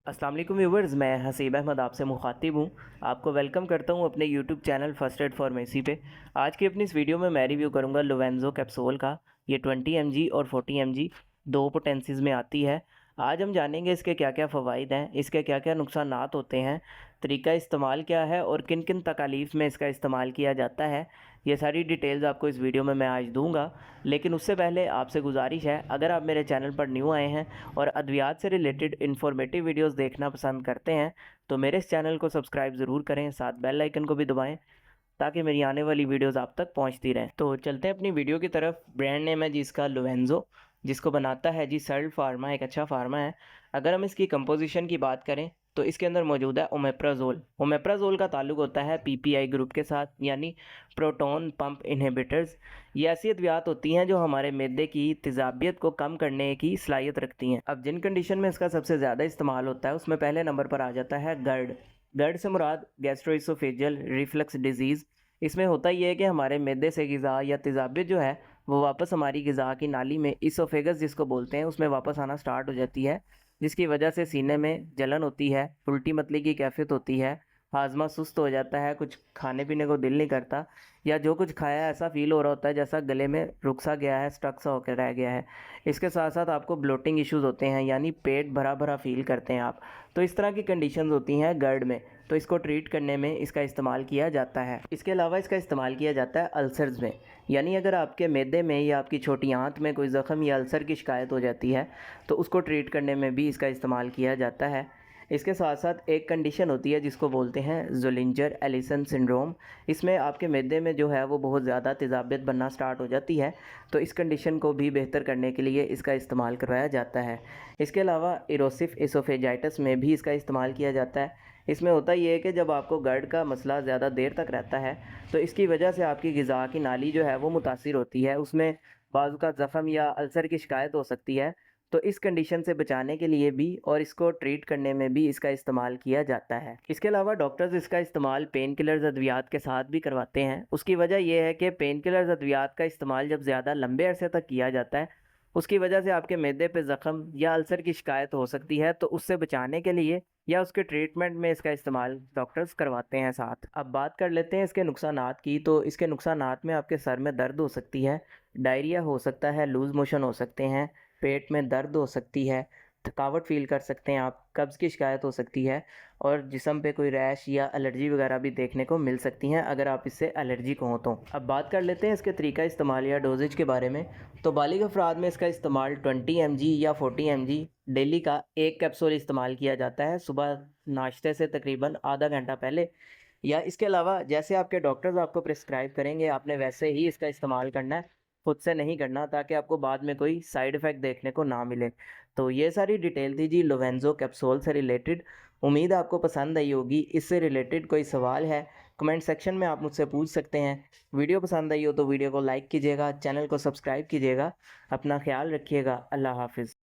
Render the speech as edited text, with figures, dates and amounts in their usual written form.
अस्सलाम वालेकुम व्यूवर्स, मैं हसीब अहमद आपसे मुखातिब हूँ। आपको वेलकम करता हूँ अपने YouTube channel first aid pharmacy पे। आज की अपनी इस वीडियो में मैं रिव्यू करूँगा लोवेंज़ो कैप्सूल का। ये 20 mg और 40 mg दो पोटेंसीज़ में आती है। आज हम जानेंगे इसके क्या क्या फ़वाइद हैं, इसके क्या क्या नुकसानात होते हैं, तरीका इस्तेमाल क्या है और किन किन तकालीफ में इसका इस्तेमाल किया जाता है। ये सारी डिटेल्स आपको इस वीडियो में मैं आज दूंगा। लेकिन उससे पहले आपसे गुजारिश है, अगर आप मेरे चैनल पर न्यू आए हैं और अद्वियात से रिलेटेड इन्फॉर्मेटिव वीडियोस देखना पसंद करते हैं तो मेरे इस चैनल को सब्सक्राइब ज़रूर करें, साथ बेल आइकन को भी दबाएं ताकि मेरी आने वाली वीडियोस आप तक पहुंचती रहें। तो चलते हैं अपनी वीडियो की तरफ। ब्रांड नेम है जी इसका लोवेंज़ो, जिसको बनाता है जी सर्ल फार्मा, एक अच्छा फार्मा है। अगर हम इसकी कंपोजिशन की बात करें तो इसके अंदर मौजूद है ओमेप्राजोल। ओमेप्राजोल का ताल्लुक होता है पीपीआई ग्रुप के साथ, यानी प्रोटॉन पंप इनहिबिटर्स। ये ऐसी अद्वियात होती हैं जो हमारे मैदे की तेज़ाबियत को कम करने की सलाहियत रखती हैं। अब जिन कंडीशन में इसका सबसे ज़्यादा इस्तेमाल होता है उसमें पहले नंबर पर आ जाता है गर्ड। गर्ड से मुराद गैस्ट्रोइसोफेजियल रिफ्लक्स डिजीज़। इसमें होता ये है कि हमारे मैदे से ग़िज़ा या तेज़ाबियत जो है वो वापस हमारी ग़िज़ा की नाली में, इसोफेगस जिसको बोलते हैं, उसमें वापस आना स्टार्ट हो जाती है, जिसकी वजह से सीने में जलन होती है, उल्टी मतली की कैफियत होती है, हाजमा सुस्त हो जाता है, कुछ खाने पीने को दिल नहीं करता, या जो कुछ खाया है ऐसा फील हो रहा होता है जैसा गले में रुक सा गया है, स्टक सा होकर रह गया है। इसके साथ साथ आपको ब्लोटिंग इश्यूज़ होते हैं, यानी पेट भरा भरा फील करते हैं आप। तो इस तरह की कंडीशंस होती हैं गर्ड में, तो इसको ट्रीट करने में इसका इस्तेमाल किया जाता है। इसके अलावा इसका इस्तेमाल किया जाता है अल्सर्स में, यानी अगर आपके मैदे में या आपकी छोटी आंत में कोई ज़ख़म या अल्सर की शिकायत हो जाती है तो उसको ट्रीट करने में भी इसका इस्तेमाल किया जाता है। इसके साथ साथ एक कंडीशन होती है जिसको बोलते हैं ज़ोलिंजर एलिसन सिंड्रोम। इसमें आपके मैदे में जो है वो बहुत ज़्यादा तेज़ाबियत बनना स्टार्ट हो जाती है, तो इस कंडीशन को भी बेहतर करने के लिए इसका इस्तेमाल करवाया जाता है। इसके अलावा इरोसिव एसोफेजाइटिस में भी इसका इस्तेमाल किया जाता है। इसमें होता ये है कि जब आपको गर्ड का मसला ज़्यादा देर तक रहता है तो इसकी वजह से आपकी ग़िज़ा की नाली जो है वो मुतासिर होती है, उसमें बाज़ू का ज़ख़म या अल्सर की शिकायत हो सकती है। तो इस कंडीशन से बचाने के लिए भी और इसको ट्रीट करने में भी इसका इस्तेमाल किया जाता है। इसके अलावा डॉक्टर्स इसका इस्तेमाल पेन किलर्स अद्वियात के साथ भी करवाते हैं। उसकी वजह यह है कि पेन किलर्स अद्वियात का इस्तेमाल जब ज़्यादा लंबे अरसे तक किया जाता है उसकी वजह से आपके मैदे पे ज़ख़म या अल्सर की शिकायत हो सकती है, तो उससे बचाने के लिए या उसके ट्रीटमेंट में इसका इस्तेमाल डॉक्टर्स करवाते हैं साथ। अब बात कर लेते हैं इसके नुकसानात की। तो इसके नुकसानात में आपके सर में दर्द हो सकती है, डायरिया हो सकता है, लूज़ मोशन हो सकते हैं, पेट में दर्द हो सकती है, थकावट फ़ील कर सकते हैं आप, कब्ज़ की शिकायत हो सकती है और जिस्म पे कोई रैश या एलर्जी वगैरह भी देखने को मिल सकती हैं अगर आप इससे एलर्जिक हों तो। अब बात कर लेते हैं इसके तरीका इस्तेमाल या डोजेज के बारे में। तो बालिग अफराद में इसका इस्तेमाल 20 mg या 40 mg डेली का एक कैप्सूल इस्तेमाल किया जाता है, सुबह नाश्ते से तकरीबन आधा घंटा पहले, या इसके अलावा जैसे आपके डॉक्टर्स आपको प्रिस्क्राइब करेंगे आपने वैसे ही इसका इस्तेमाल करना है, खुद से नहीं करना, ताकि आपको बाद में कोई साइड इफ़ेक्ट देखने को ना मिले। तो ये सारी डिटेल थी जी लोवेंज़ो कैप्सूल से रिलेटेड। उम्मीद है आपको पसंद आई होगी। इससे रिलेटेड कोई सवाल है कमेंट सेक्शन में आप मुझसे पूछ सकते हैं। वीडियो पसंद आई हो तो वीडियो को लाइक कीजिएगा, चैनल को सब्सक्राइब कीजिएगा। अपना ख्याल रखिएगा। अल्लाह हाफ़िज़।